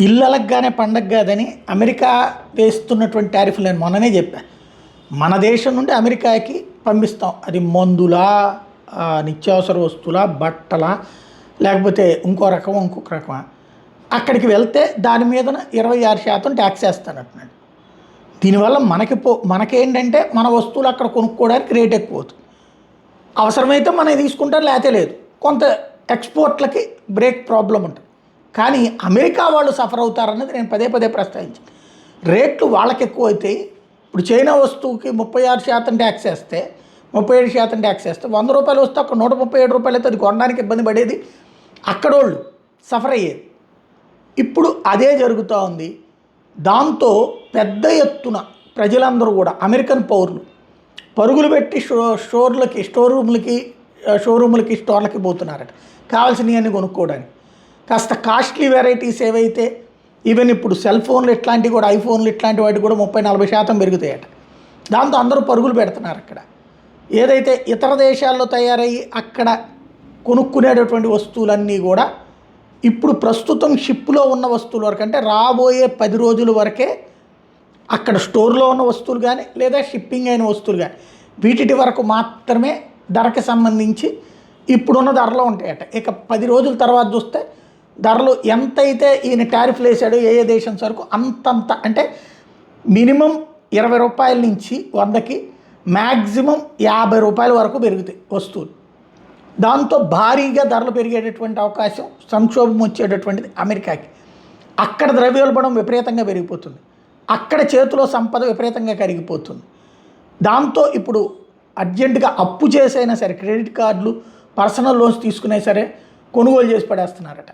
ఇళ్ళలగ్గానే పండగ కాదని అమెరికా వేస్తున్నటువంటి టారిఫ్లు నేను మొన్ననే చెప్పాను. మన దేశం నుండి అమెరికాకి పంపిస్తాం, అది మందుల, నిత్యావసర వస్తువుల, బట్టల, లేకపోతే ఇంకొక రకమా. అక్కడికి వెళ్తే దాని మీద 26% ట్యాక్స్ వేస్తానంటున్నాడు. దీనివల్ల మనకేంటంటే మన వస్తువులు అక్కడ కొనుక్కోవడానికి రేట్ ఎక్కువ అవుతుంది. అవసరమైతే మనం తీసుకుంటారు, లేతే లేదు. కొంత ఎక్స్పోర్ట్లకి బ్రేక్ ప్రాబ్లం ఉంటుంది. కానీ అమెరికా వాళ్ళు సఫర్ అవుతారన్నది నేను పదే పదే ప్రస్తావించాను. రేట్లు వాళ్ళకి ఎక్కువ అవుతాయి. ఇప్పుడు చైనా వస్తువుకి 36% ట్యాక్స్ వేస్తే, 37% ట్యాక్స్ వేస్తే, ₹100 వస్తే అక్కడ ₹137 అయితే అది కొనడానికి ఇబ్బంది పడేది, అక్కడోళ్ళు సఫర్ అయ్యేది. ఇప్పుడు అదే జరుగుతూ ఉంది. దాంతో పెద్ద ఎత్తున ప్రజలందరూ కూడా అమెరికన్ పౌరులు పరుగులు పెట్టి స్టోర్లకి పోతున్నారట కావాల్సినవన్నీ కొనుక్కోవడానికి. కాస్త కాస్ట్లీ వెరైటీస్ ఏవైతే, ఈవెన్ ఇప్పుడు సెల్ ఫోన్లు ఇట్లాంటివి కూడా, ఐఫోన్లు ఇట్లాంటి వాటికి కూడా 30-40% పెరుగుతాయట. దాంతో అందరూ పరుగులు పెడుతున్నారు అక్కడ. ఏదైతే ఇతర దేశాల్లో తయారయ్యి అక్కడ కొనుక్కునేటటువంటి వస్తువులన్నీ కూడా ఇప్పుడు ప్రస్తుతం షిప్లో ఉన్న వస్తువుల వరకు, అంటే రాబోయే 10 రోజుల వరకే అక్కడ స్టోర్లో ఉన్న వస్తువులు కానీ లేదా షిప్పింగ్ అయిన వస్తువులు కానీ వీటి వరకు మాత్రమే ధరకి సంబంధించి ఇప్పుడున్న ధరలో ఉంటాయట. ఇక 10 రోజుల తర్వాత చూస్తే ధరలు ఎంతైతే ఈయన టారిఫ్లు వేసాడో ఏ దేశం సరుకు అంతంత, అంటే మినిమం ₹20 నుంచి 100కి మ్యాక్సిమం ₹50 వరకు పెరుగుతాయి వస్తువులు. దాంతో భారీగా ధరలు పెరిగేటటువంటి అవకాశం, సంక్షోభం వచ్చేటటువంటిది అమెరికాకి. అక్కడ ద్రవ్యోల్బణం విపరీతంగా పెరిగిపోతుంది, అక్కడ చేతిలో సంపద విపరీతంగా కరిగిపోతుంది. దాంతో ఇప్పుడు అర్జెంటుగా అప్పు చేసైనా సరే, క్రెడిట్ కార్డులు, పర్సనల్ లోన్స్ తీసుకునే సరే కొనుగోలు చేసి పడేస్తున్నారట.